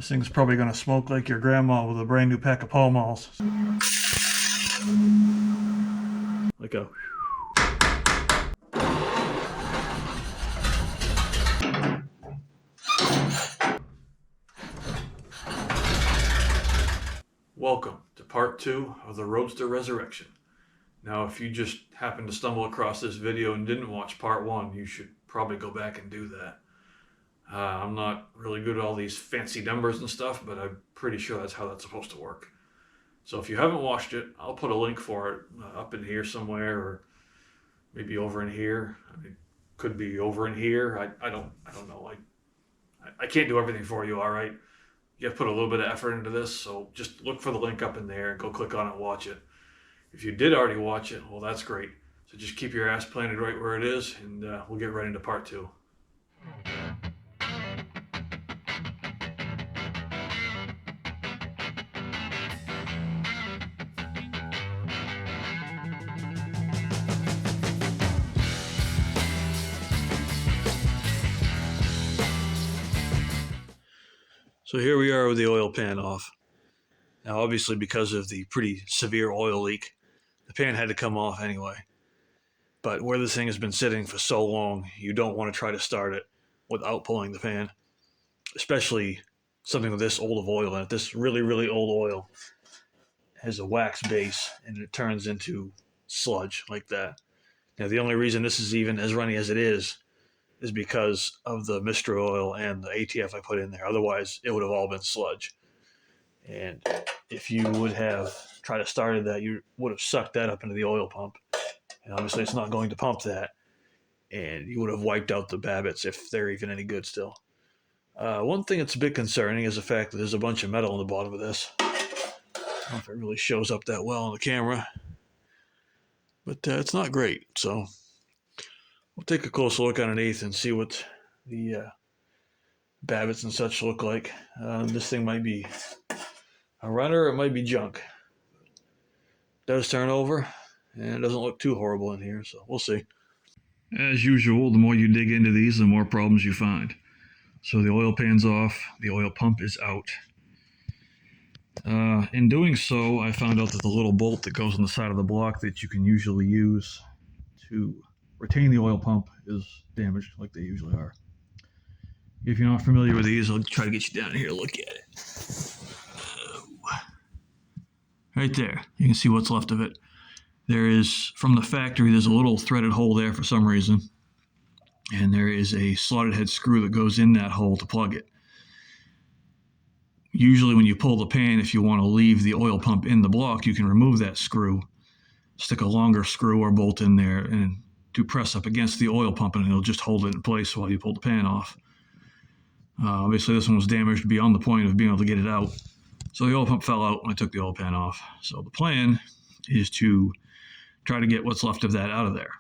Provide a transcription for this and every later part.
This thing's probably going to smoke like your grandma with a brand new pack of Pall Malls. Like a... Welcome to part 2 of the Roadster Resurrection. Now, if you just happened to stumble across this video and didn't watch part 1, you should probably go back and do that. I'm not really good at all these fancy numbers and stuff, but I'm pretty sure that's how that's supposed to work. So if you haven't watched it, I'll put a link for it up in here somewhere, or maybe over in here. I mean, could be over in here. I don't know. I can't do everything for you, all right? You have to put a little bit of effort into this, so just look for the link up in there and go click on it and watch it. If you did already watch it, well, that's great. So just keep your ass planted right where it is, and we'll get right into part 2. So here we are with the oil pan off. Now obviously because of the pretty severe oil leak, the pan had to come off anyway. But where this thing has been sitting for so long, you don't want to try to start it without pulling the pan. Especially something with this old of oil in it. This really, really old oil has a wax base and it turns into sludge like that. Now the only reason this is even as runny as it is because of the mystery oil and the ATF I put in there. Otherwise, it would have all been sludge. And if you would have tried to start that, you would have sucked that up into the oil pump. And obviously, it's not going to pump that. And you would have wiped out the babbitt if they're even any good still. One thing that's a bit concerning is the fact that there's a bunch of metal on the bottom of this. I don't know if it really shows up that well on the camera. But it's not great, so... we'll take a closer look underneath and see what the babbitts and such look like. This thing might be a runner, it might be junk. It does turn over, and it doesn't look too horrible in here, so we'll see. As usual, the more you dig into these, the more problems you find. So the oil pan's off, the oil pump is out. In doing so, I found out that the little bolt that goes on the side of the block that you can usually use to retain the oil pump is damaged like they usually are. If you're not familiar with these, I'll try to get you down here to look at it. Right there, you can see what's left of it. There is, from the factory, there's a little threaded hole there for some reason, and there is a slotted head screw that goes in that hole to plug it. Usually when you pull the pan, if you want to leave the oil pump in the block, you can remove that screw, stick a longer screw or bolt in there, and to press up against the oil pump, and it'll just hold it in place while you pull the pan off. Obviously this one was damaged beyond the point of being able to get it out. So the oil pump fell out when I took the oil pan off. So the plan is to try to get what's left of that out of there.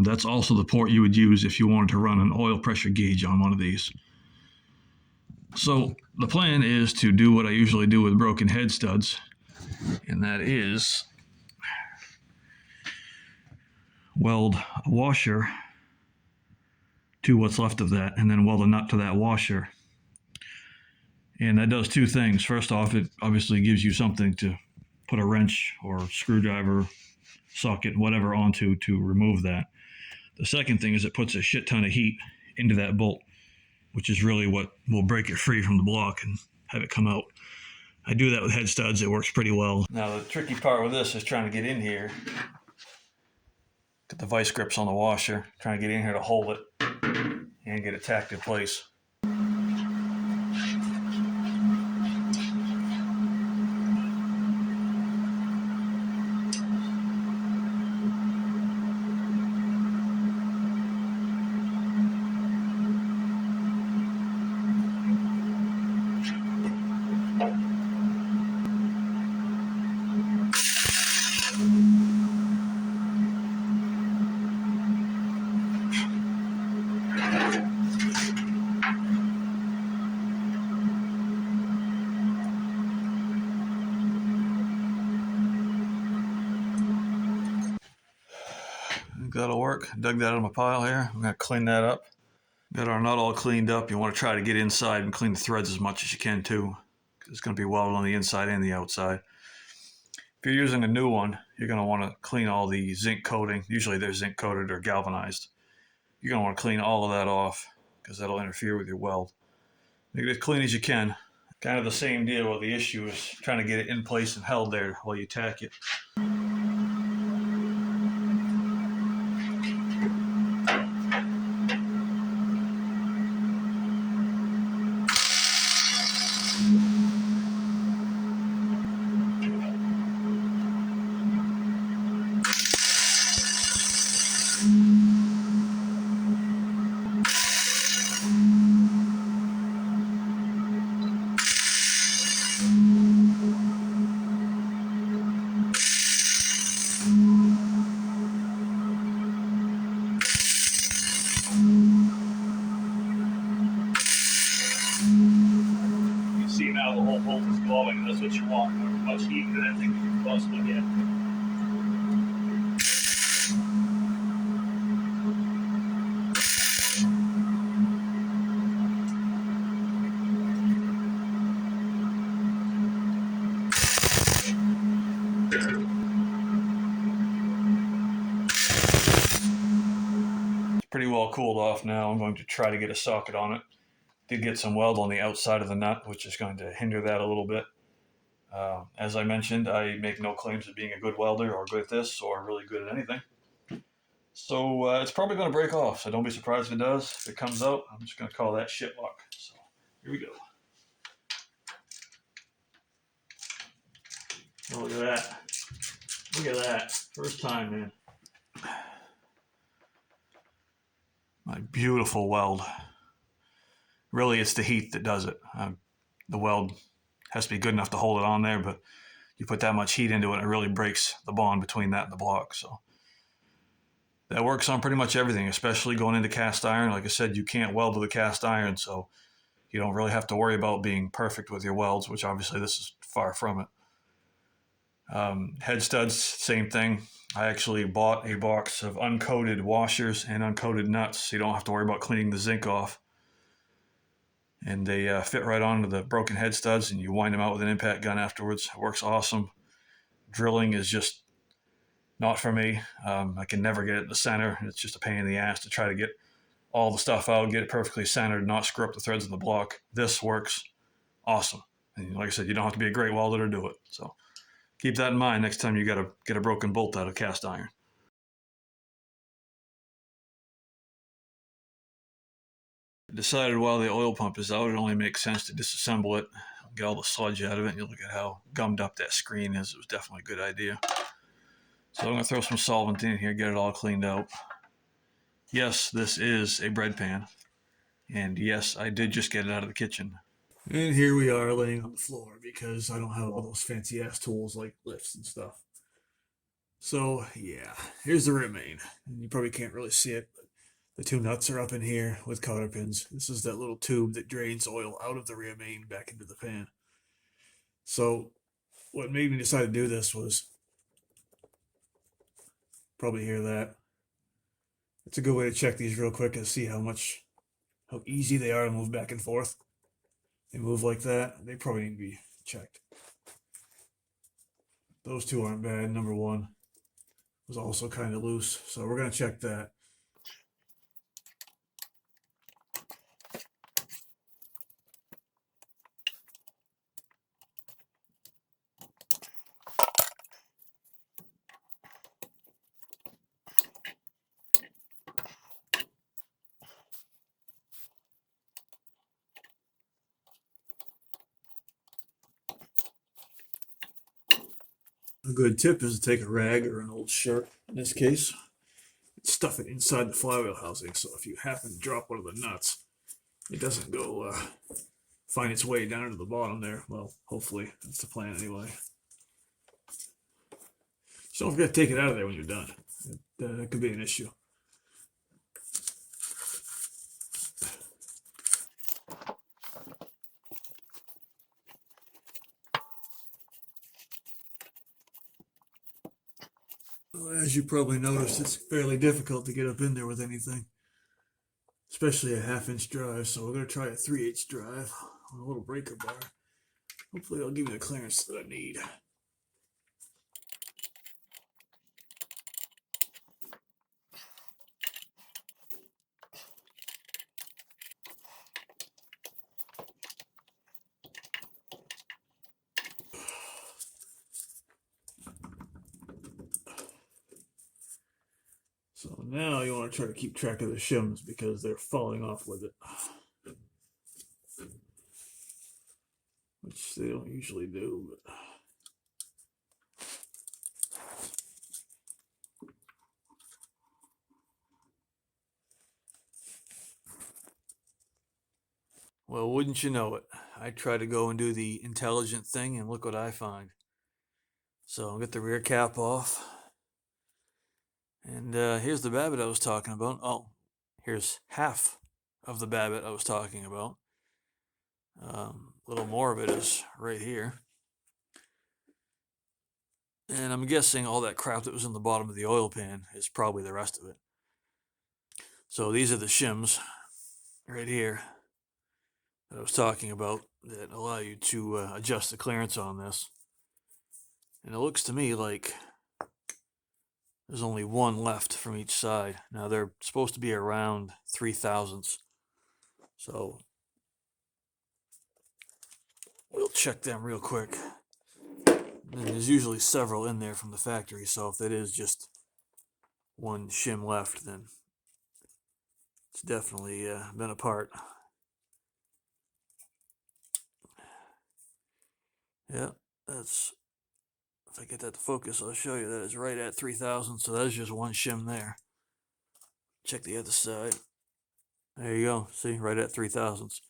That's also the port you would use if you wanted to run an oil pressure gauge on one of these. So the plan is to do what I usually do with broken head studs, and that is weld a washer to what's left of that, and then weld a nut to that washer. And that does two things. First off, it obviously gives you something to put a wrench or screwdriver, socket, whatever onto to remove that. The second thing is it puts a shit ton of heat into that bolt, which is really what will break it free from the block and have it come out. I do that with head studs. It works pretty well. Now the tricky part with this is trying to get in here. Got the vice grips on the washer, trying to get in here to hold it and get it tacked in place. That'll work. Dug that out of my pile here. I'm going to clean that up. that are not all cleaned up, you want to try to get inside and clean the threads as much as you can too. It's going to be welded on the inside and the outside. If you're using a new one, you're going to want to clean all the zinc coating. Usually they're zinc coated or galvanized. You're going to want to clean all of that off because that'll interfere with your weld. Make it as clean as you can. Kind of the same deal. The issue is trying to get it in place and held there while you tack it. See now the whole bolt is glowing, and that's what you want. As much heat for that thing as you can possibly get. It's pretty well cooled off now. I'm going to try to get a socket on it. Did get some weld on the outside of the nut, which is going to hinder that a little bit. As I mentioned, I make no claims of being a good welder or good at this or really good at anything. So it's probably going to break off, so don't be surprised if it does. If it comes out, I'm just going to call that shit luck. So here we go. Oh, look at that. Look at that. First time, man. My beautiful weld. Really, it's the heat that does it. The weld has to be good enough to hold it on there, but you put that much heat into it, it really breaks the bond between that and the block. So that works on pretty much everything, especially going into cast iron. Like I said, you can't weld with a cast iron, so you don't really have to worry about being perfect with your welds, which obviously this is far from it. Head studs, same thing. I actually bought a box of uncoated washers and uncoated nuts, so you don't have to worry about cleaning the zinc off. And they fit right onto the broken head studs, and you wind them out with an impact gun afterwards. It works awesome. Drilling is just not for me. I can never get it in the center. It's just a pain in the ass to try to get all the stuff out, get it perfectly centered, not screw up the threads in the block. This works awesome. And like I said, you don't have to be a great welder to do it. So keep that in mind next time you got to get a broken bolt out of cast iron. I decided while the oil pump is out, it only makes sense to disassemble it, get all the sludge out of it, and you look at how gummed up that screen is. It was definitely a good idea. So I'm going to throw some solvent in here, get it all cleaned out. Yes, this is a bread pan. And yes, I did just get it out of the kitchen. And here we are laying on the floor because I don't have all those fancy ass tools like lifts and stuff. So yeah, here's the remain. You probably can't really see it, but the two nuts are up in here with cotter pins. This is that little tube that drains oil out of the rear main back into the pan. So what made me decide to do this was, probably hear that. It's a good way to check these real quick and see how easy they are to move back and forth. They move like that. They probably need to be checked. Those two aren't bad. Number one was also kind of loose, so we're going to check that. A good tip is to take a rag or an old shirt, in this case, and stuff it inside the flywheel housing, so if you happen to drop one of the nuts, it doesn't go find its way down to the bottom there. Well, hopefully, that's the plan anyway. So don't forget to take it out of there when you're done. That could be an issue. As you probably noticed, it's fairly difficult to get up in there with anything. especially a 1/2 inch drive. So we're going to try a 3/8 drive on a little breaker bar. Hopefully it'll give me the clearance that I need. So now you want to try to keep track of the shims because they're falling off with it, which they don't usually do. But well, wouldn't you know it, I try to go and do the intelligent thing, and look what I find. So I'll get the rear cap off. And here's the Babbitt I was talking about. Oh, here's half of the Babbitt I was talking about. A little more of it is right here. And I'm guessing all that crap that was in the bottom of the oil pan is probably the rest of it. So these are the shims right here that I was talking about that allow you to adjust the clearance on this. And it looks to me like there's only one left from each side. Now they're supposed to be around 3/1000ths. So we'll check them real quick. And there's usually several in there from the factory, so if it is just one shim left, then it's definitely been apart. Yeah, that's, if I get that to focus, I'll show you that is right at 3,000. So that's just one shim there. Check the other side. There you go. See, right at 3/1000ths.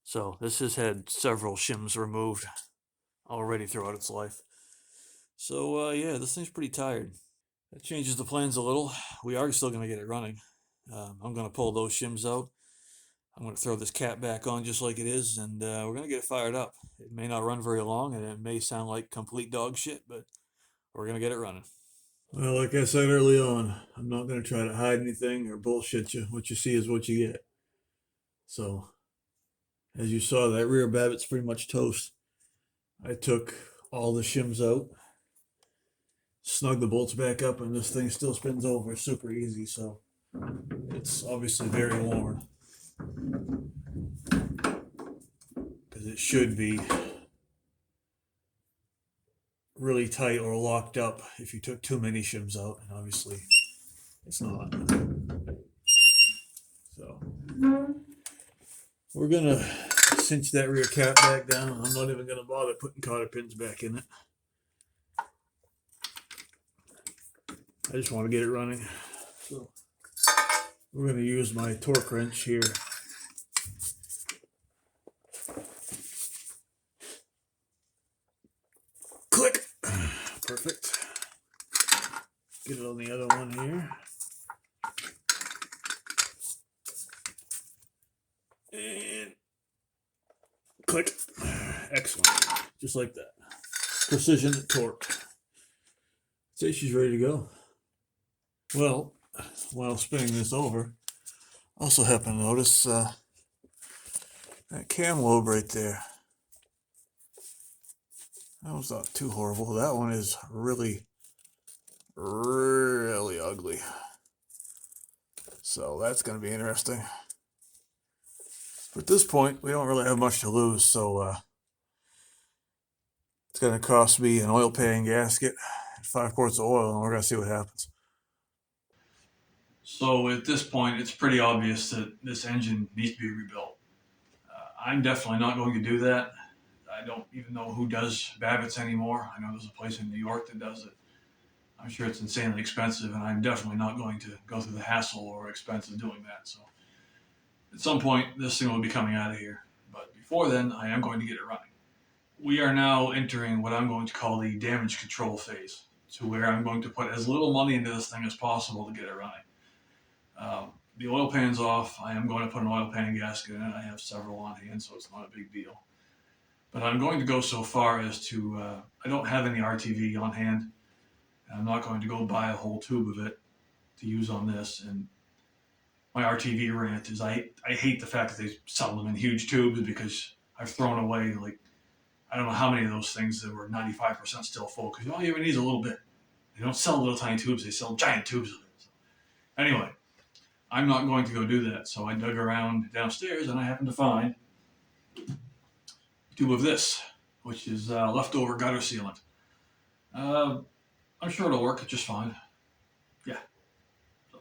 So this has had several shims removed already throughout its life. So yeah, this thing's pretty tired. That changes the plans a little. We are still going to get it running. I'm going to pull those shims out. I'm going to throw this cap back on just like it is, and we're going to get it fired up. It may not run very long, and it may sound like complete dog shit, but we're going to get it running. Well, like I said early on, I'm not going to try to hide anything or bullshit you. What you see is what you get. So, as you saw, that rear Babbitt's pretty much toast. I took all the shims out, snug the bolts back up, and this thing still spins over super easy. So, it's obviously very worn, because it should be really tight or locked up if you took too many shims out, and obviously it's not. So we're gonna cinch that rear cap back down. I'm not even gonna bother putting cotter pins back in it. I just want to get it running. So we're gonna use my torque wrench here. Click. Perfect. Get it on the other one here. And click. Excellent. Just like that. Precision torque. Say she's ready to go. Well, while spinning this over, I also happen to notice that cam lobe right there. That was not too horrible. That one is really, really ugly. So that's going to be interesting. But at this point, we don't really have much to lose, so it's going to cost me an oil pan gasket, 5 quarts of oil, and we're going to see what happens. So at this point, it's pretty obvious that this engine needs to be rebuilt. I'm definitely not going to do that. I don't even know who does Babbitt's anymore. I know there's a place in New York that does it. I'm sure it's insanely expensive, and I'm definitely not going to go through the hassle or expense of doing that. So at some point, this thing will be coming out of here. But before then, I am going to get it running. We are now entering what I'm going to call the damage control phase, to where I'm going to put as little money into this thing as possible to get it running. The oil pan's off. I am going to put an oil pan gasket in it. I have several on hand, so it's not a big deal. But I'm going to go so far as to, I don't have any RTV on hand. And I'm not going to go buy a whole tube of it to use on this. And my RTV rant is I hate the fact that they sell them in huge tubes, because I've thrown away like I don't know how many of those things that were 95% still full, because all you ever need is a little bit. They don't sell little tiny tubes, they sell giant tubes of it. So, anyway, I'm not going to go do that. So I dug around downstairs and I happened to find a tube of this, which is leftover gutter sealant. I'm sure it'll work just fine. Yeah. So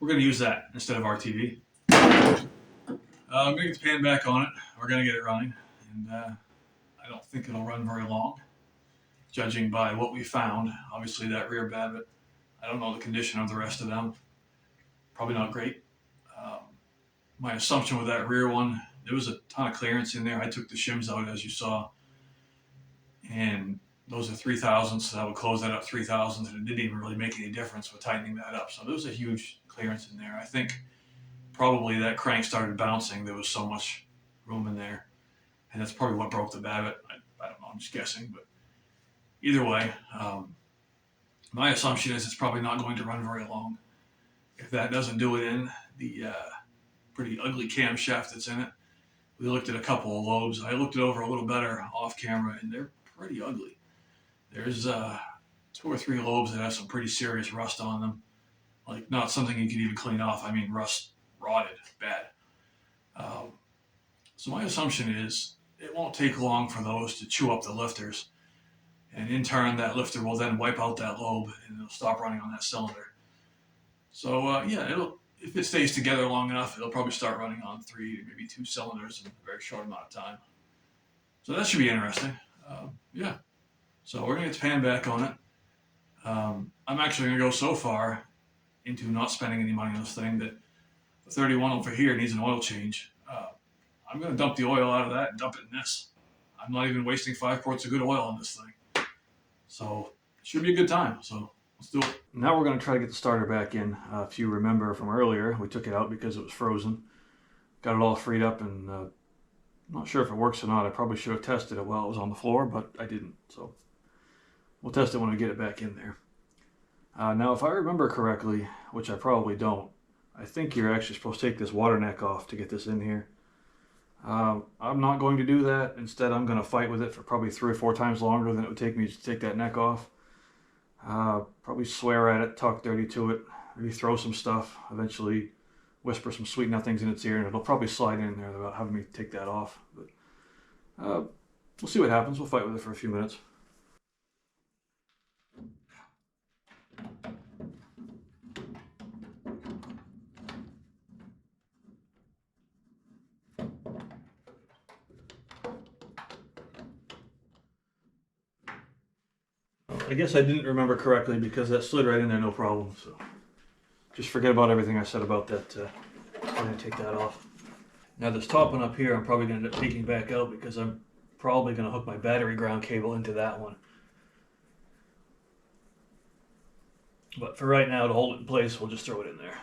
we're going to use that instead of RTV. I'm going to get the pan back on it. We're going to get it running. And I don't think it'll run very long, judging by what we found. Obviously, that rear babbitt, I don't know the condition of the rest of them. Probably not great. My assumption with that rear one, there was a ton of clearance in there. I took the shims out, as you saw, and those are 3,000, so that would close that up 3,000, and it didn't even really make any difference with tightening that up. So there was a huge clearance in there. I think probably that crank started bouncing. There was so much room in there, and that's probably what broke the babbitt. I don't know, I'm just guessing, but either way, my assumption is it's probably not going to run very long. If that doesn't do it in the pretty ugly camshaft that's in it, we looked at a couple of lobes. I looked it over a little better off camera, and they're pretty ugly. There's 2 or 3 lobes that have some pretty serious rust on them. Like, not something you can even clean off. I mean, rust, rotted, bad. So my assumption is it won't take long for those to chew up the lifters. And in turn, that lifter will then wipe out that lobe, and it'll stop running on that cylinder. So yeah, if it stays together long enough, it'll probably start running on 3, maybe 2 cylinders in a very short amount of time. So that should be interesting. Yeah. So we're going to get the pan back on it. I'm actually going to go so far into not spending any money on this thing that the 31 over here needs an oil change. I'm going to dump the oil out of that and dump it in this. I'm not even wasting 5 quarts of good oil on this thing. So it should be a good time. So let's do it. Now we're going to try to get the starter back in. If you remember from earlier, we took it out because it was frozen. Got it all freed up, and I'm not sure if it works or not. I probably should have tested it while it was on the floor, but I didn't. So we'll test it when we get it back in there. Now, if I remember correctly, which I probably don't, I think you're actually supposed to take this water neck off to get this in here. I'm not going to do that. Instead, I'm going to fight with it for probably 3 or 4 times longer than it would take me to take that neck off. Probably swear at it, talk dirty to it, maybe throw some stuff, eventually whisper some sweet nothings in its ear, and it'll probably slide in there without having me take that off. But we'll see what happens. We'll fight with it for a few minutes. I guess I didn't remember correctly because that slid right in there, no problem. So just forget about everything I said about that. I'm going to take that off. Now this top one up here, I'm probably going to end up taking back out because I'm probably going to hook my battery ground cable into that one. But for right now, to hold it in place, we'll just throw it in there.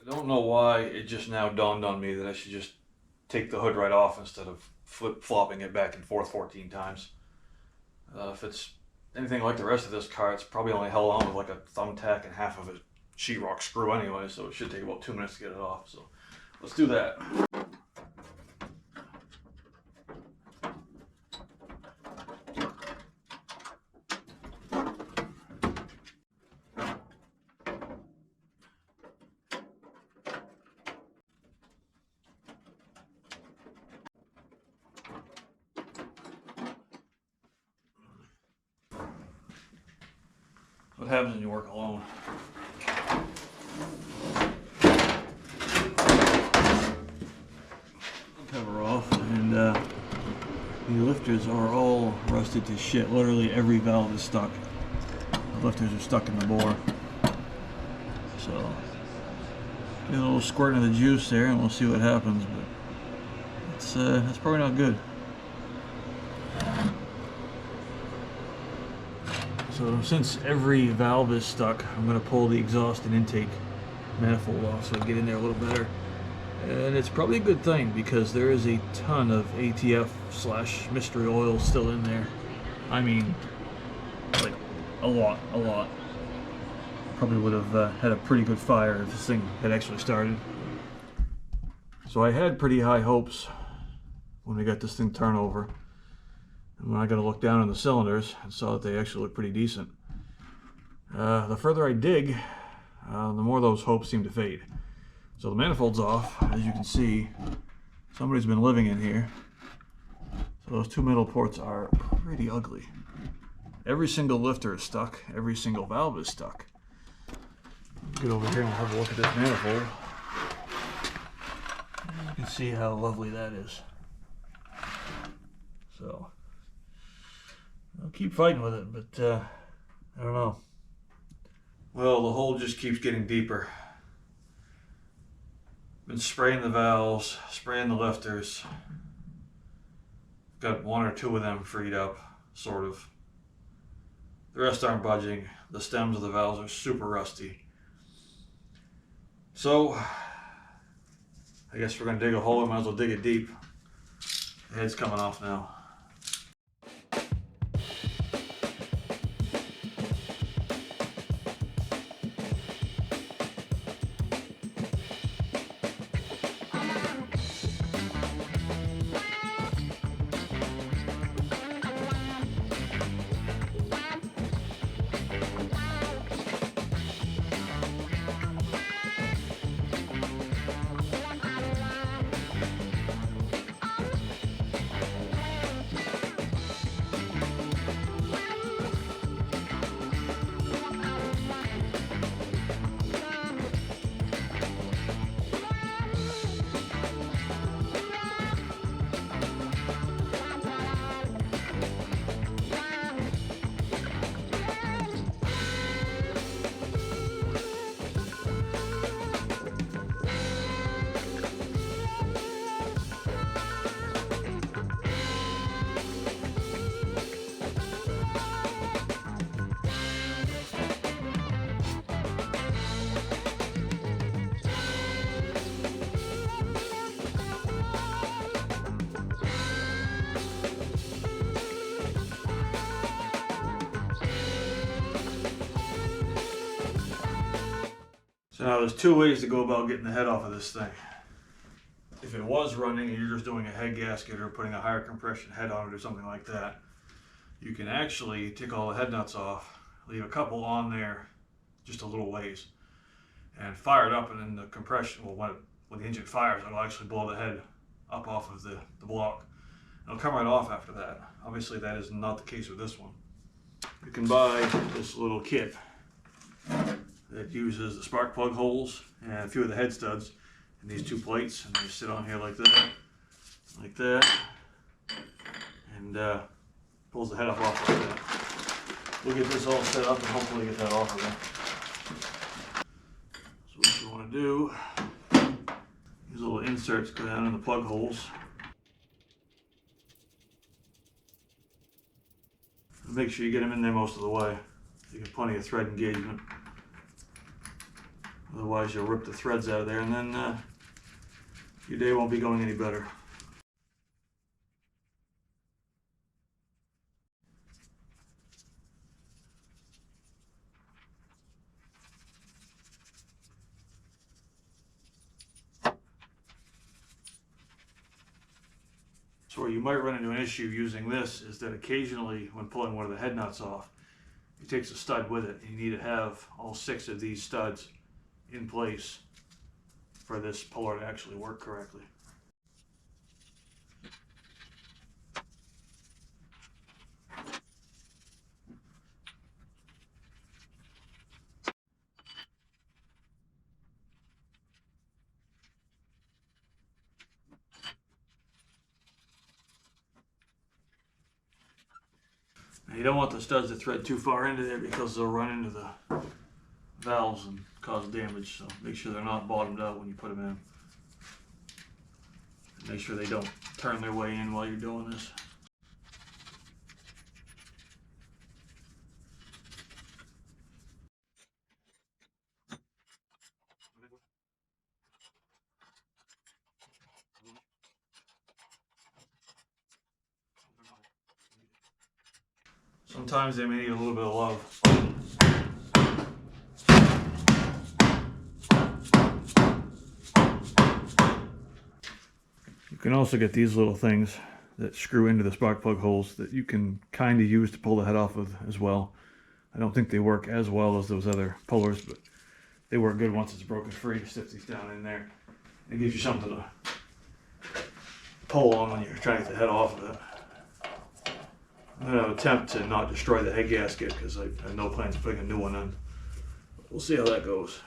I don't know why it just now dawned on me that I should just take the hood right off instead of flip-flopping it back and forth 14 times. If it's anything like the rest of this car, it's probably only held on with like a thumbtack and half of a sheetrock screw anyway, so it should take about 2 minutes to get it off. So let's do that. What happens when you work alone? Cover off, and the lifters are all rusted to shit. Literally every valve is stuck. The lifters are stuck in the bore. So get a little squirt of the juice there, and we'll see what happens. But it's probably not good. So since every valve is stuck, I'm going to pull the exhaust and intake manifold off so I get in there a little better. And it's probably a good thing because there is a ton of ATF / mystery oil still in there. I mean, like a lot. Probably would have had a pretty good fire if this thing had actually started. So I had pretty high hopes when we got this thing turned over. And when I got to look down on the cylinders and saw that they actually look pretty decent. The further I dig, the more those hopes seem to fade. So the manifold's off. As you can see, somebody's been living in here. So those two middle ports are pretty ugly. Every single lifter is stuck. Every single valve is stuck. Get over here and have a look at this manifold. You can see how lovely that is. So I'll keep fighting with it, but I don't know. Well, the hole just keeps getting deeper. Been spraying the valves, spraying the lifters. Got one or two of them freed up, sort of. The rest aren't budging. The stems of the valves are super rusty. So, I guess we're going to dig a hole. We might as well dig it deep. The head's coming off now. So now there's two ways to go about getting the head off of this thing. If it was running and you're just doing a head gasket or putting a higher compression head on it or something like that, you can actually take all the head nuts off, leave a couple on there just a little ways, and fire it up, and then the compression, well, when the engine fires, it'll actually blow the head up off of the block. It'll come right off after that. Obviously that is not the case with this one. You can buy this little kit that uses the spark plug holes and a few of the head studs and these two plates, and they just sit on here like that, and pulls the head up off like that. We'll get this all set up and hopefully get that off of there. So what you want to do, these little inserts go down in the plug holes. Make sure you get them in there most of the way. You get plenty of thread engagement. Otherwise you'll rip the threads out of there, and then your day won't be going any better. So where you might run into an issue using this is that occasionally when pulling one of the head nuts off, it takes a stud with it. You need to have all 6 of these studs in place for this puller to actually work correctly. Now you don't want the studs to thread too far into there because they'll run into the valves and cause damage, so make sure they're not bottomed out when you put them in. And make sure they don't turn their way in while you're doing this. Sometimes they may need a little bit of love. You can also get these little things that screw into the spark plug holes that you can kind of use to pull the head off with as well. I don't think they work as well as those other pullers, but they work good once it's broken free. Stick these down in there. It gives you something to pull on when you're trying to get the head off of it. I'm going to attempt to not destroy the head gasket because I have no plans of putting a new one in. We'll see how that goes.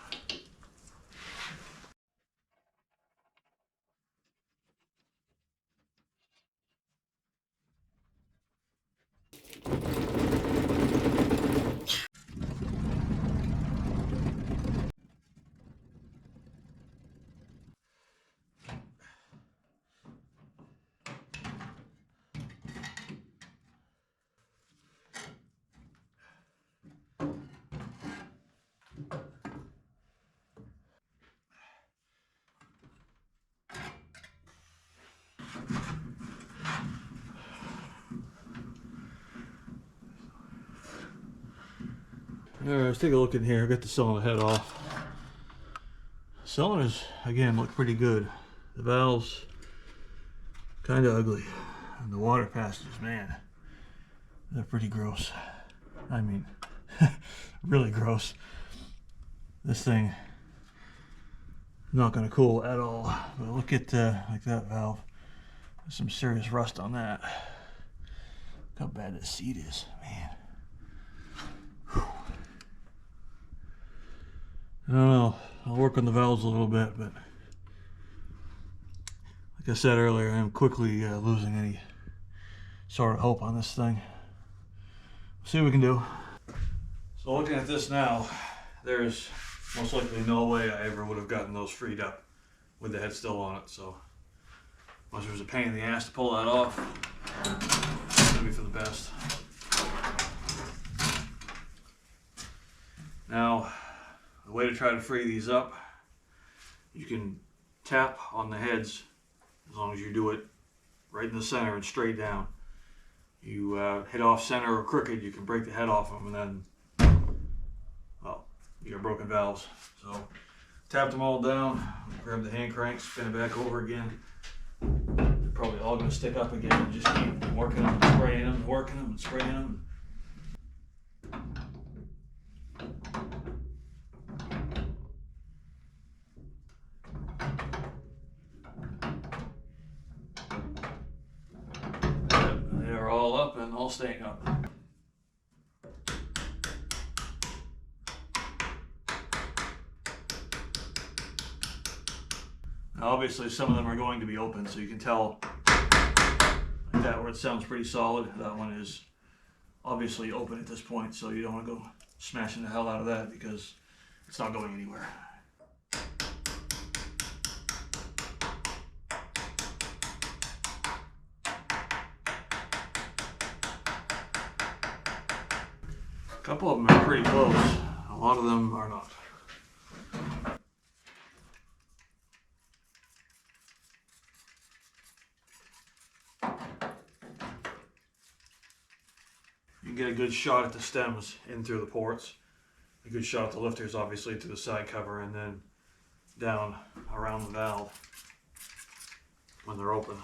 Alright, let's take a look in here. Get the cylinder head off. Cylinders, again, look pretty good. The valves, kind of ugly. And the water passages, man, they're pretty gross. I mean, really gross. This thing, not going to cool at all. But look at like that valve. There's some serious rust on that. Look how bad this seat is, man. I don't know. I'll work on the valves a little bit, but like I said earlier, I'm quickly losing any sort of hope on this thing. See what we can do. So looking at this now, there's most likely no way I ever would have gotten those freed up with the head still on it. So unless it was a pain in the ass to pull that off, it's gonna be for the best. Now, the way to try to free these up, you can tap on the heads as long as you do it right in the center and straight down. You hit off center or crooked, you can break the head off them, and then, well, you got broken valves. So tap them all down, grab the hand crank, spin it back over again. They're probably all going to stick up again, and just keep working them, spraying them, working them, and spraying them. They're all up and all staying up. Now obviously some of them are going to be open, so you can tell like that where it sounds pretty solid. That one is obviously open at this point, so you don't want to go smashing the hell out of that because it's not going anywhere. A couple of them are pretty close. A lot of them are not. You can get a good shot at the stems in through the ports. A good shot at the lifters, obviously, through the side cover, and then down around the valve when they're open.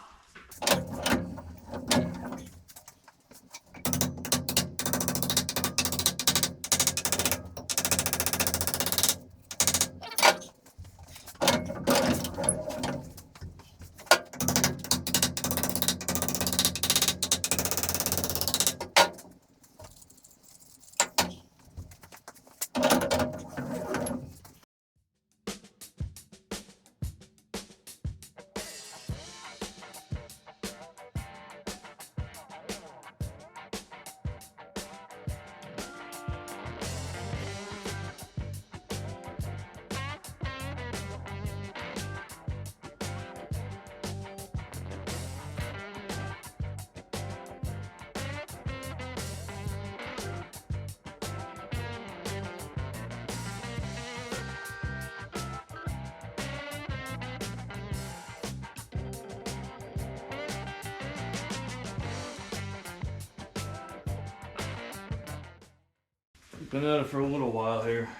Been at it for a little while here.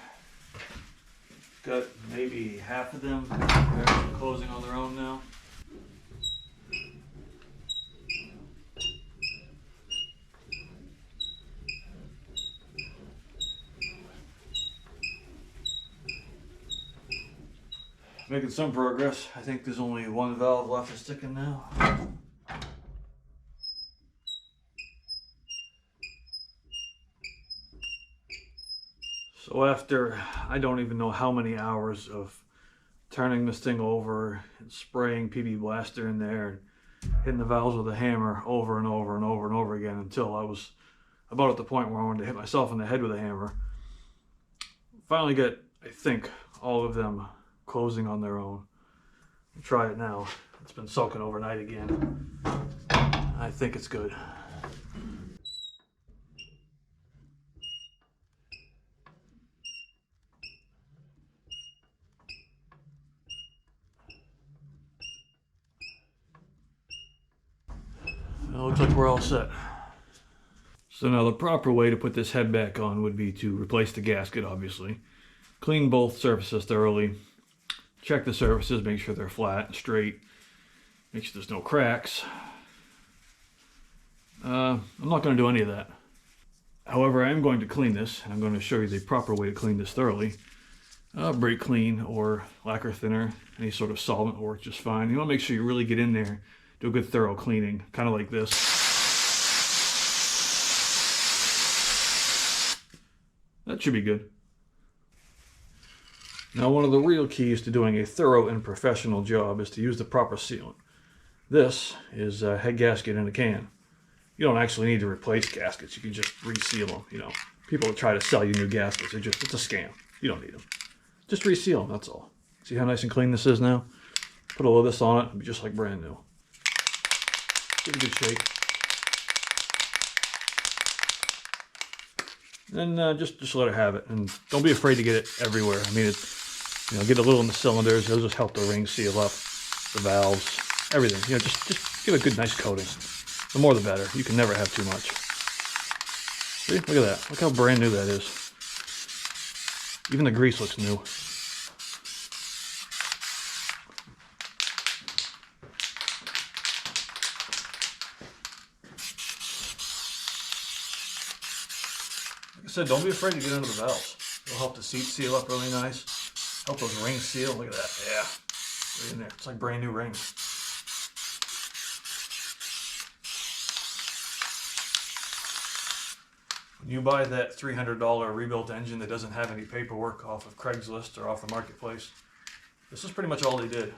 Got maybe half of them. They're closing on their own now. Making some progress. I think there's only one valve left to stick in now. So after, I don't even know how many hours of turning this thing over and spraying PB Blaster in there and hitting the valves with a hammer over and over and over and over again until I was about at the point where I wanted to hit myself in the head with a hammer. Finally get, I think, all of them closing on their own. I'll try it now. It's been soaking overnight again. I think it's good. Well, looks like we're all set. So now the proper way to put this head back on would be to replace the gasket, obviously. Clean both surfaces thoroughly. Check the surfaces, make sure they're flat and straight. Make sure there's no cracks. I'm not going to do any of that. However, I am going to clean this, and I'm going to show you the proper way to clean this thoroughly. Brake clean or lacquer thinner, any sort of solvent will work just fine. You want to make sure you really get in there, do a good thorough cleaning, kind of like this. That should be good. Now, one of the real keys to doing a thorough and professional job is to use the proper sealant. This is a head gasket in a can. You don't actually need to replace gaskets. You can just reseal them. You know, people that try to sell you new gaskets, it's a scam. You don't need them. Just reseal them, that's all. See how nice and clean this is now? Put a little of this on it, it'll be just like brand new. Give it a good shake. And just let it have it. And don't be afraid to get it everywhere. I mean, get a little in the cylinders. It'll just help the rings seal up, the valves, everything. Just give it a good, nice coating. The more the better. You can never have too much. See? Look at that. Look how brand new that is. Even the grease looks new. Like I said, don't be afraid to get under the valves. It'll help the seat seal up really nice. Help those rings seal. Look at that. Yeah. Right in there. It's like brand new rings. When you buy that $300 rebuilt engine that doesn't have any paperwork off of Craigslist or off the marketplace, this is pretty much all they did.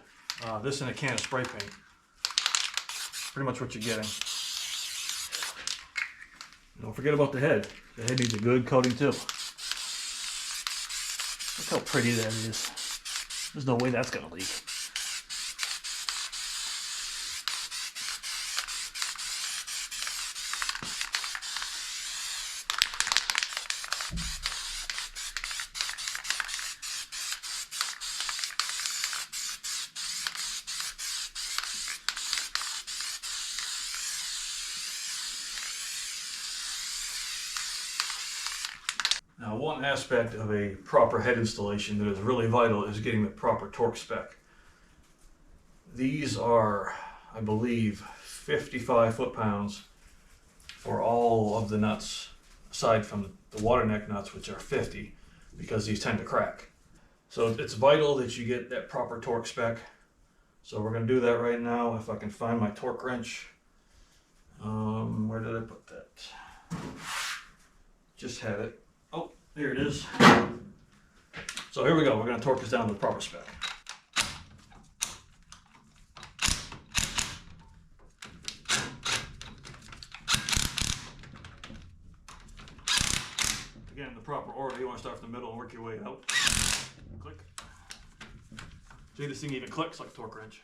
This and a can of spray paint. Pretty much what you're getting. Don't forget about the head. The head needs a good coating too. Look how pretty that is. There's no way that's gonna leak. Now, one aspect of a proper head installation that is really vital is getting the proper torque spec. These are, I believe, 55 foot-pounds for all of the nuts, aside from the water neck nuts, which are 50, because these tend to crack. So it's vital that you get that proper torque spec. So we're going to do that right now. If I can find my torque wrench. Where did I put that? Just had it. Oh, here it is. So here we go. We're going to torque this down to the proper spec. Again, the proper order. You want to start from the middle and work your way out. Click. See, this thing even clicks like a torque wrench.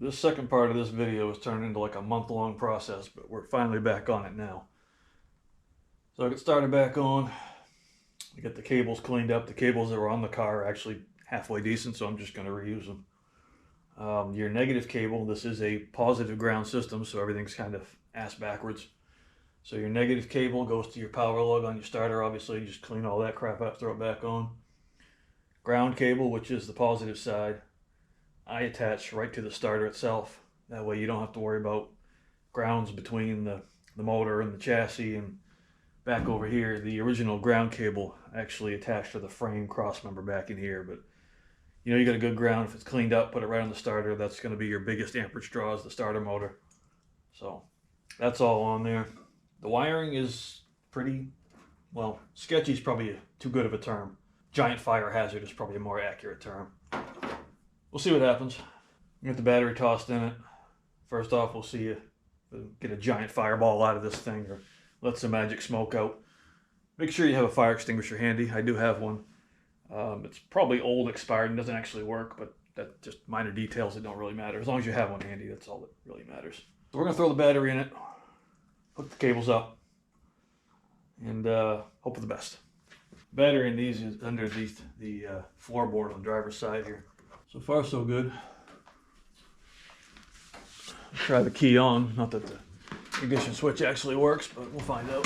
This second part of this video was turned into like a month-long process, but we're finally back on it now. So I get started back on. I get the cables cleaned up. The cables that were on the car are actually halfway decent, so I'm just going to reuse them. Your negative cable, this is a positive ground system, so everything's kind of ass backwards. So your negative cable goes to your power lug on your starter. Obviously, you just clean all that crap up, throw it back on. Ground cable, which is the positive side, I attach right to the starter itself. That way you don't have to worry about grounds between the motor and the chassis. And back over here, the original ground cable actually attached to the frame cross member back in here. But you know, you got a good ground. If it's cleaned up, put it right on the starter. That's going to be your biggest amperage draw, is the starter motor. So that's all on there. The wiring is pretty, well, sketchy is probably too good of a term. Giant fire hazard is probably a more accurate term. We'll see what happens. Get the battery tossed in it. First off, we'll see if we get a giant fireball out of this thing or let some magic smoke out. Make sure you have a fire extinguisher handy. I do have one. It's probably old, expired, and doesn't actually work, but that's just minor details that don't really matter. As long as you have one handy, that's all that really matters. So we're going to throw the battery in it, hook the cables up, and hope for the best. Battery in these is underneath the floorboard on the driver's side here. So far, so good. I'll try the key on. Not that the ignition switch actually works, but we'll find out.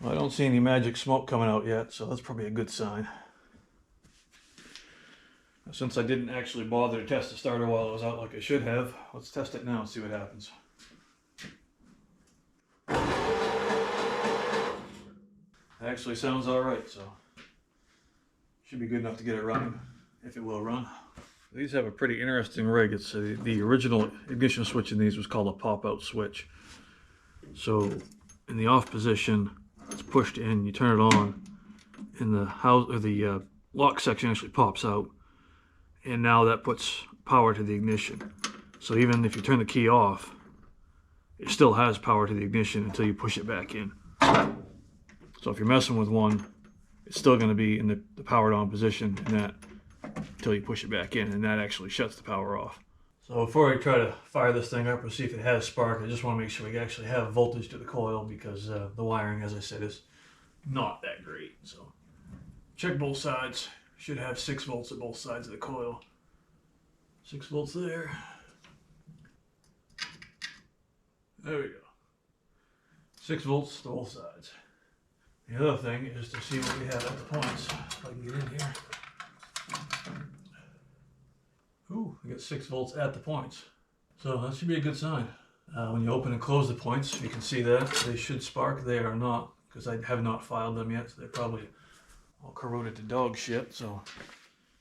Well, I don't see any magic smoke coming out yet, so that's probably a good sign. Since I didn't actually bother to test the starter while it was out like I should have, let's test it now and see what happens. It actually sounds alright, so should be good enough to get it running, if it will run. These have a pretty interesting rig. It's the original ignition switch in these was called a pop-out switch. So in the off position, it's pushed in, you turn it on, and the house or the lock section actually pops out, and now that puts power to the ignition. So even if you turn the key off, it still has power to the ignition until you push it back in. So if you're messing with one, it's still going to be in the powered on position in that until you push it back in, and that actually shuts the power off. So before I try to fire this thing up or see if it has spark, I just want to make sure we actually have voltage to the coil, because the wiring, as I said, is not that great. So check both sides. Should have 6 volts at both sides of the coil. 6 volts there. There we go. 6 volts to both sides. The other thing is to see what we have at the points. If I can get in here. Ooh, we got 6 volts at the points. So that should be a good sign. When you open and close the points, you can see that they should spark. They are not, because I have not filed them yet, so they're probably all corroded to dog shit. So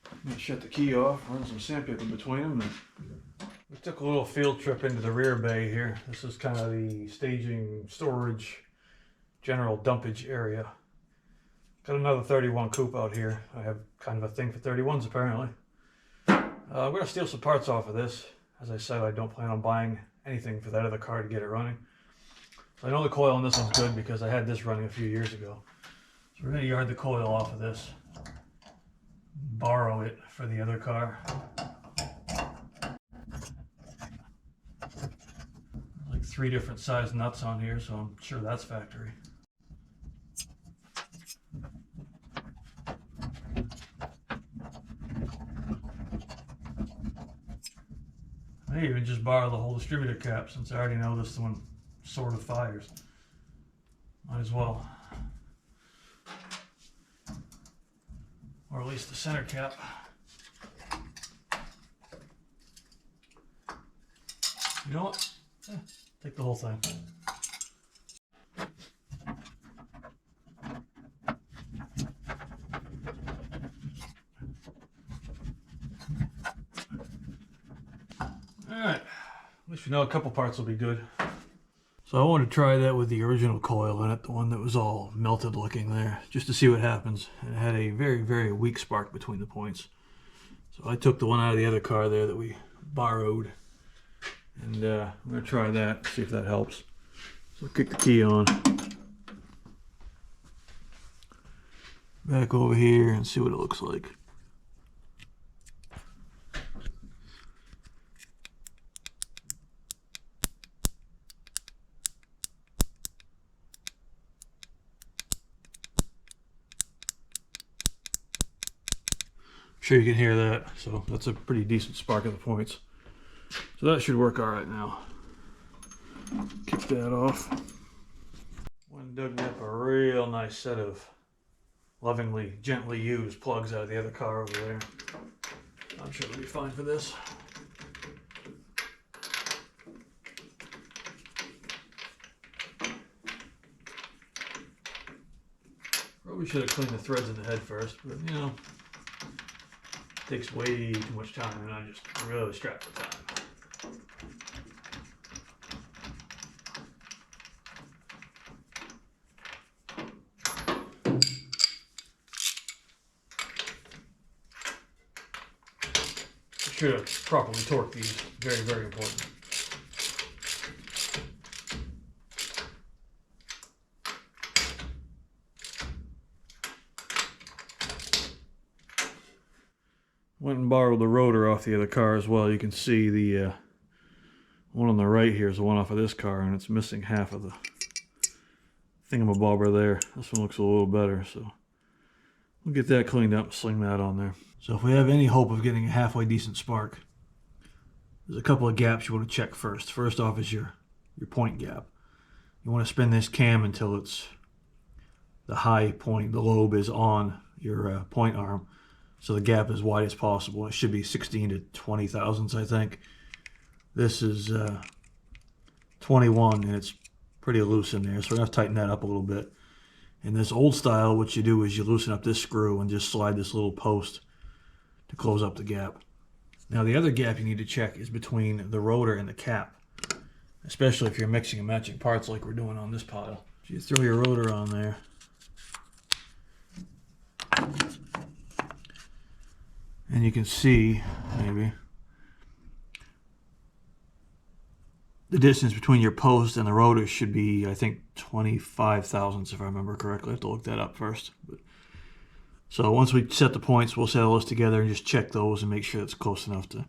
I'm going to shut the key off, run some sandpaper between them. And we took a little field trip into the rear bay here. This is kind of the staging, storage, general dumpage area. Got another 31 coupe out here. I have kind of a thing for 31s apparently. I'm going to steal some parts off of this. As I said, I don't plan on buying anything for that other car to get it running. So I know the coil on this one's good because I had this running a few years ago. So we're going to yard the coil off of this. Borrow it for the other car. Like 3 different size nuts on here, so I'm sure that's factory. I may even just borrow the whole distributor cap, since I already know this one sort of fires. Might as well. Or at least the center cap. You know what? Take the whole thing. Alright, at least you know a couple parts will be good. So I want to try that with the original coil in it, the one that was all melted looking there, just to see what happens. And it had a very, very weak spark between the points. So I took the one out of the other car there that we borrowed, and I'm going to try that, see if that helps. So kick the key on. back over here and see what it looks like. I'm sure you can hear that, so that's a pretty decent spark at the points. So that should work all right now. Kick that off. Went and dug me up a real nice set of lovingly, gently used plugs out of the other car over there. I'm sure it'll be fine for this. Probably should have cleaned the threads in the head first, but you know, it takes way too much time and I'm just really strapped for time. Be sure to properly torque these, very, very important. Went and borrowed the rotor off the other car as well. You can see the one on the right here is the one off of this car, and it's missing half of the thingamabobber there. This one looks a little better, so we'll get that cleaned up and sling that on there. So if we have any hope of getting a halfway decent spark, there's a couple of gaps you want to check first. First off is your point gap. You want to spin this cam until it's the high point, the lobe is on your point arm, so the gap is wide as possible. It should be 16 to 20 thousandths, I think. This is 21, and it's pretty loose in there, so we're going to tighten that up a little bit. In this old style, what you do is you loosen up this screw and just slide this little post to close up the gap. Now the other gap you need to check is between the rotor and the cap, especially if you're mixing and matching parts like we're doing on this pile. So you throw your rotor on there. And you can see, maybe, the distance between your post and the rotor should be, I think, 25 thousandths if I remember correctly. I have to look that up first. So once we set the points, we'll set all those together and just check those and make sure it's close enough to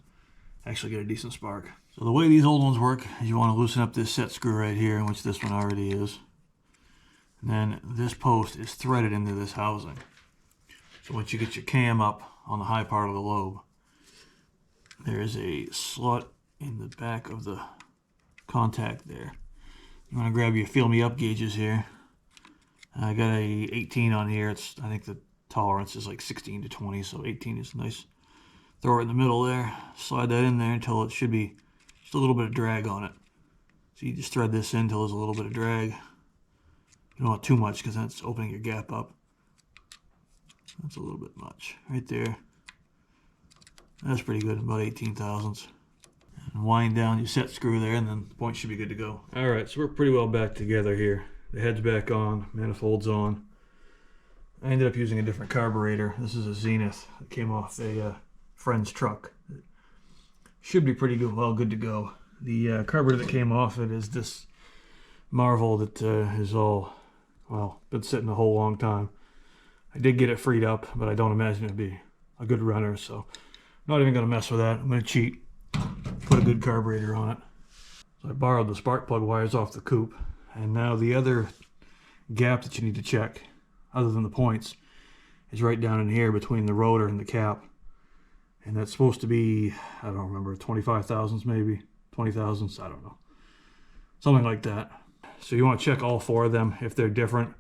actually get a decent spark. So the way these old ones work is you want to loosen up this set screw right here, which this one already is. And then this post is threaded into this housing. So once you get your cam up on the high part of the lobe, there is a slot in the back of the contact there. You want to grab your feel me up gauges here. I got a 18 on here. It's, I think the tolerance is like 16 to 20, so 18 is nice. Throw it in the middle there, slide that in there until it should be just a little bit of drag on it. So you just thread this in until there's a little bit of drag. You don't want too much because that's opening your gap up. That's a little bit much right there. That's pretty good, about 18 thousandths. And wind down your set screw there, and then the point should be good to go. All right, so we're pretty well back together here. The head's back on, manifold's on. I ended up using a different carburetor. This is a Zenith. It came off a friend's truck. It should be pretty good, well, good to go. The carburetor that came off it is this Marvel that is all, well, been sitting a whole long time. I did get it freed up, but I don't imagine it'd be a good runner, so I'm not even going to mess with that. I'm going to cheat, put a good carburetor on it. So I borrowed the spark plug wires off the coupe, and now the other gap that you need to check, other than the points, is right down in here between the rotor and the cap. And that's supposed to be, I don't remember, 25 thousandths maybe, 20 thousandths, I don't know. Something like that. So you want to check all four of them. If they're different,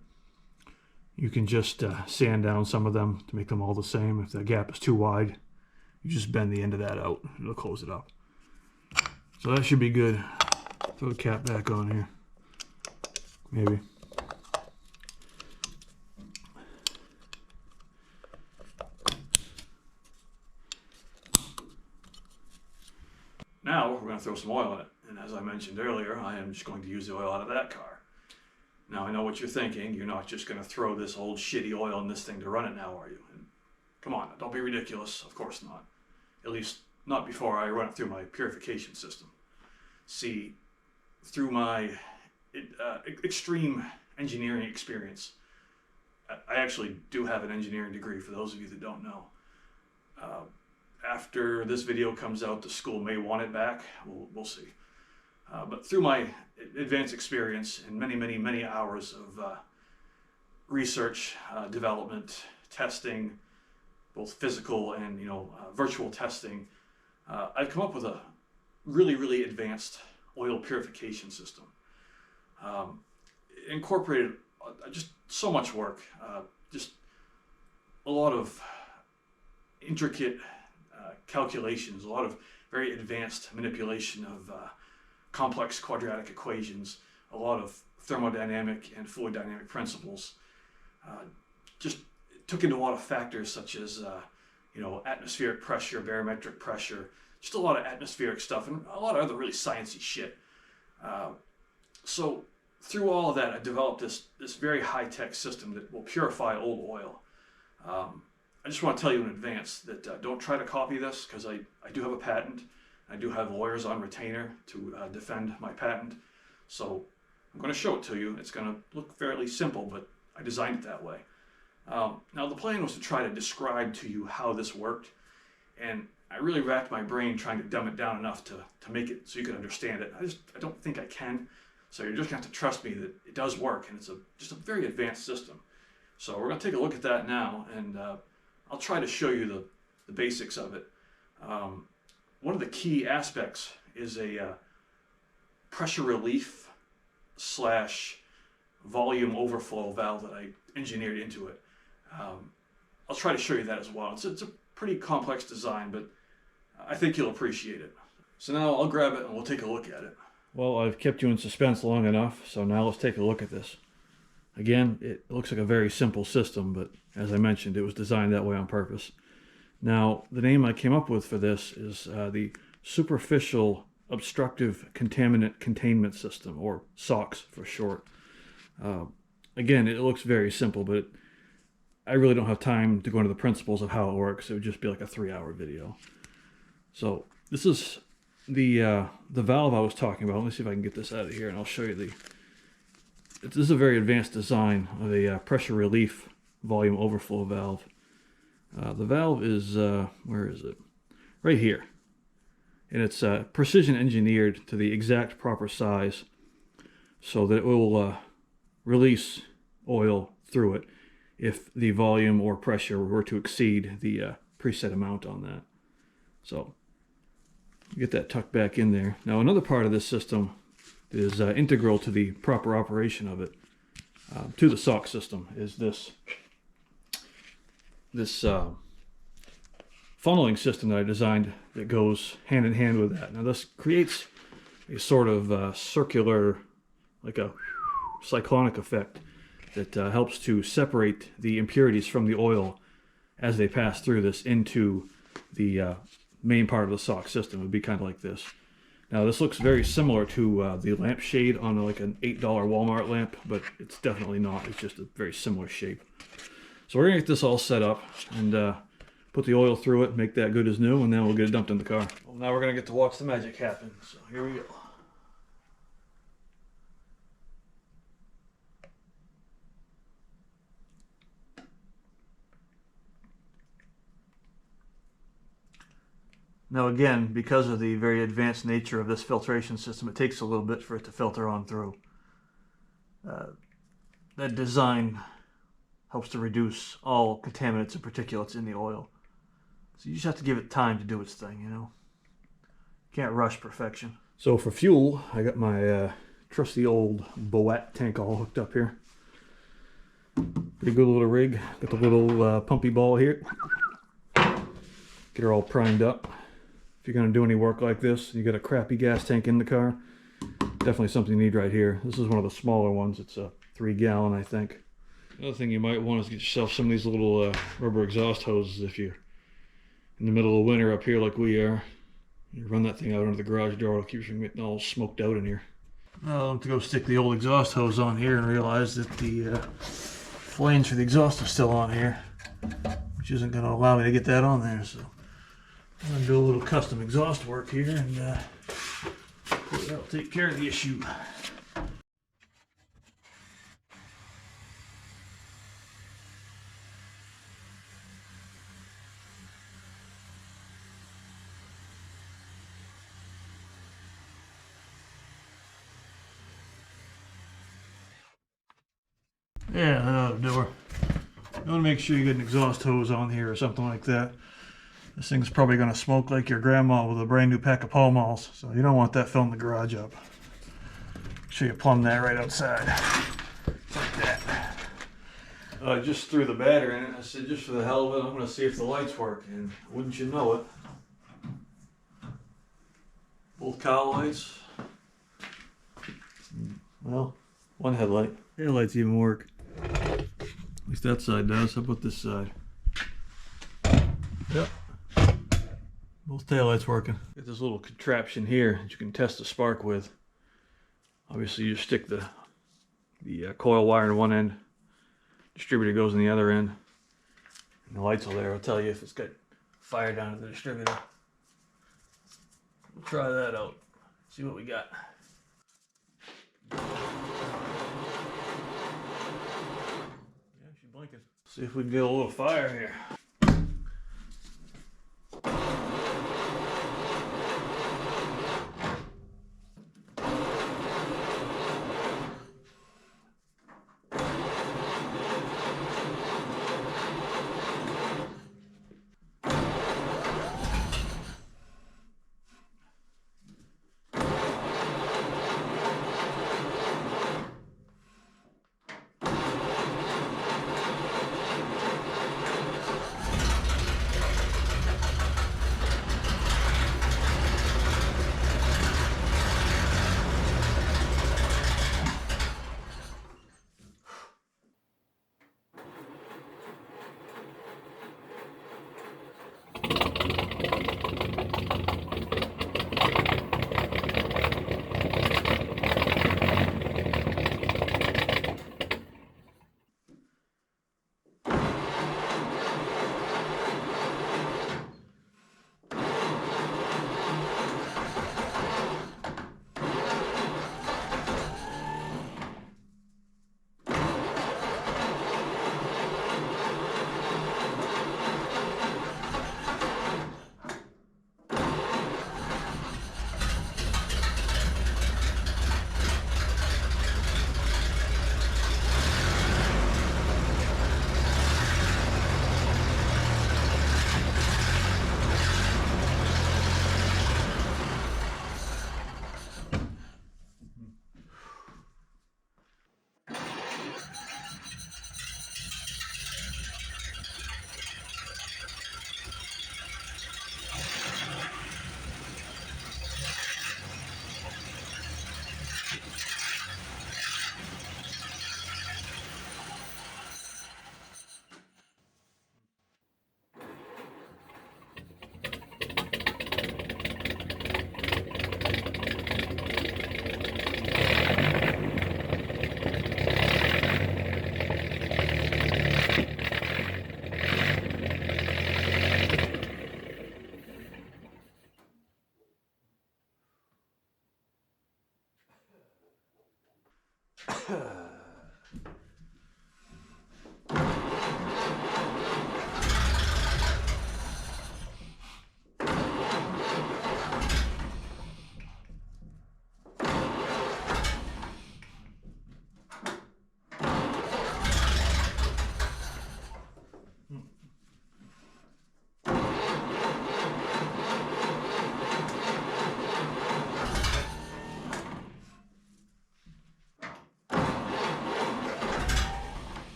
you can just sand down some of them to make them all the same. If the gap is too wide, you just bend the end of that out. It'll close it up. So that should be good. Throw the cap back on here. Maybe. Now we're going to throw some oil in it. And as I mentioned earlier, I am just going to use the oil out of that car. Now I know what you're thinking. You're not just going to throw this old shitty oil in this thing to run it now, are you? And come on, don't be ridiculous. Of course not. At least not before I run it through my purification system. See, through my extreme engineering experience, I actually do have an engineering degree, for those of you that don't know. After this video comes out, the school may want it back. We'll see. But through my advanced experience and many hours of research, development, testing, both physical and virtual testing, I've come up with a really advanced oil purification system. Incorporated just so much work, just a lot of intricate calculations, a lot of very advanced manipulation of complex quadratic equations, a lot of thermodynamic and fluid dynamic principles. Just took into a lot of factors such as atmospheric pressure, barometric pressure, just a lot of atmospheric stuff, and a lot of other really sciencey shit. So through all of that, I developed this very high-tech system that will purify old oil. I just want to tell you in advance that don't try to copy this, because I do have a patent. I do have lawyers on retainer to defend my patent. So I'm going to show it to you. It's going to look fairly simple, but I designed it that way. Now the plan was to try to describe to you how this worked, and I really racked my brain trying to dumb it down enough to make it so you could understand it. I don't think I can, so you're just going to have to trust me that it does work, and it's just a very advanced system. So we're going to take a look at that now, and I'll try to show you the basics of it. One of the key aspects is a pressure relief / volume overflow valve that I engineered into it. I'll try to show you that as well. It's a pretty complex design, but I think you'll appreciate it. So now I'll grab it and we'll take a look at it. Well, I've kept you in suspense long enough, so now let's take a look at this. Again, it looks like a very simple system, but as I mentioned, it was designed that way on purpose. Now, the name I came up with for this is the Superficial Obstructive Contaminant Containment System, or SOX for short. Again, it looks very simple, but I really don't have time to go into the principles of how it works. It would just be like a 3-hour video. So this is the valve I was talking about. Let me see if I can get this out of here, and I'll show you this is a very advanced design of a pressure relief volume overflow valve. The valve is, where is it? Right here. And it's precision engineered to the exact proper size so that it will release oil through it if the volume or pressure were to exceed the preset amount on that. So get that tucked back in there. Now another part of this system is integral to the proper operation of it, to the SOX system, is this funneling system that I designed that goes hand in hand with that. Now this creates a sort of circular, like a cyclonic effect that helps to separate the impurities from the oil as they pass through this into the main part of the SOX system. It would be kind of like this. Now this looks very similar to the lampshade on like an $8 Walmart lamp, but it's definitely not. It's just a very similar shape. So we're going to get this all set up and put the oil through it, make that good as new, and then we'll get it dumped in the car. Well, now we're going to get to watch the magic happen. So here we go. Now again, because of the very advanced nature of this filtration system, it takes a little bit for it to filter on through. That design helps to reduce all contaminants and particulates in the oil. So you just have to give it time to do its thing, you know. Can't rush perfection. So for fuel, I got my trusty old Boat tank all hooked up here. Pretty good little rig. Got the little pumpy ball here. Get her all primed up. If you're going to do any work like this, you got a crappy gas tank in the car, definitely something you need right here. This is one of the smaller ones. It's a 3-gallon, I think. Another thing you might want is get yourself some of these little rubber exhaust hoses if you're in the middle of winter up here like we are. You run that thing out under the garage door, it'll keep you from getting all smoked out in here. Well, I'm to go stick the old exhaust hose on here and realize that the flange for the exhaust is still on here, which isn't going to allow me to get that on there. So I'm going to do a little custom exhaust work here, and that'll take care of the issue. Yeah, that ought to do her. You want to make sure you get an exhaust hose on here or something like that. This thing's probably going to smoke like your grandma with a brand new pack of Pall Malls, so you don't want that filling the garage up. Make sure you plumb that right outside. Like that. I just threw the battery in it. I said, just for the hell of it, I'm going to see if the lights work. And wouldn't you know it, both cowl lights. Well, one headlight. Headlights even work. At least that side does. How about this side? Yep. Both taillights working. Got this little contraption here that you can test the spark with. Obviously, you stick the coil wire in one end. Distributor goes in the other end. And the lights will there will tell you if it's got fire down at the distributor. We'll try that out. See what we got. Yeah, she's blinking. See if we can get a little fire here.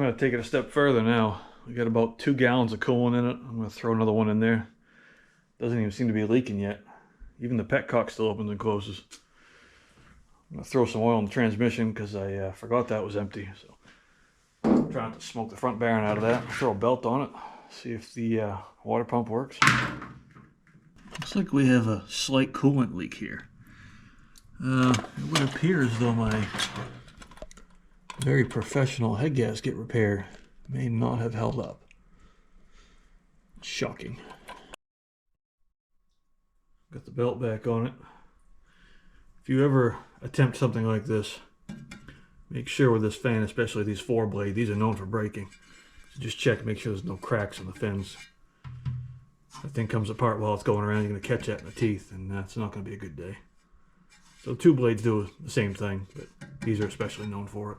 going to take it a step further now. We got about 2 gallons of coolant in it. I'm going to throw another one in there. Doesn't even seem to be leaking yet. Even the petcock still opens and closes. I'm going to throw some oil in the transmission because I forgot that was empty. So try not to smoke the front bearing out of that. Throw a belt on it. See if the water pump works. Looks like we have a slight coolant leak here. It would appear as though my very professional head gasket repair may not have held up. Shocking. Got the belt back on it. If you ever attempt something like this, make sure with this fan, especially these 4-blade, these are known for breaking. So just check, make sure there's no cracks in the fins. If that thing comes apart while it's going around, you're going to catch that in the teeth, and that's not going to be a good day. So 2 blades do the same thing, but these are especially known for it.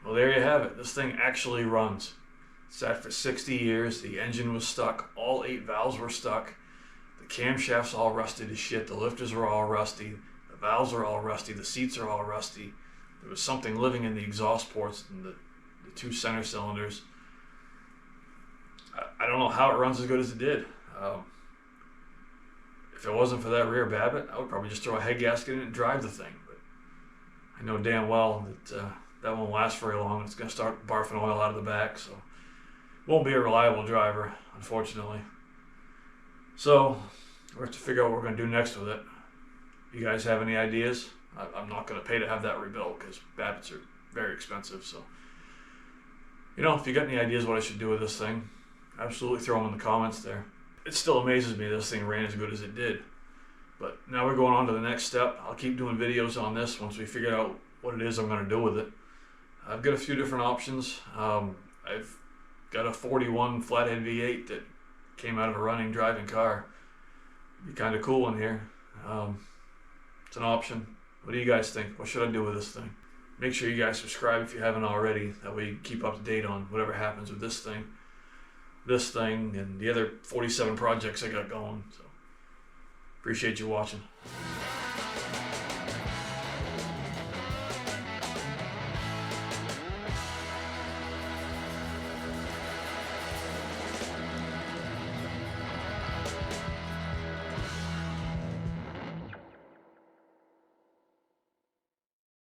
Well, there you have it. This thing actually runs. It sat for 60 years. The engine was stuck. All 8 valves were stuck. The camshafts all rusted as shit. The lifters were all rusty. The valves are all rusty. The seats are all rusty. There was something living in the exhaust ports and the 2 center cylinders. I don't know how it runs as good as it did. If it wasn't for that rear Babbitt, I would probably just throw a head gasket in it and drive the thing. But I know damn well that that won't last very long. It's going to start barfing oil out of the back, so won't be a reliable driver, unfortunately. So we'll have to figure out what we're going to do next with it. You guys have any ideas? I'm not going to pay to have that rebuilt because Babbitts are very expensive. So, you know, if you got any ideas what I should do with this thing, absolutely throw them in the comments there. It still amazes me this thing ran as good as it did. But now we're going on to the next step. I'll keep doing videos on this once we figure out what it is I'm going to do with it. I've got a few different options. I've got a 41 Flathead V8 that came out of a running driving car. It'd be kind of cool in here. It's an option. What do you guys think? What should I do with this thing? Make sure you guys subscribe if you haven't already. That way you keep up to date on whatever happens with this thing, and the other 47 projects I got going. So appreciate you watching.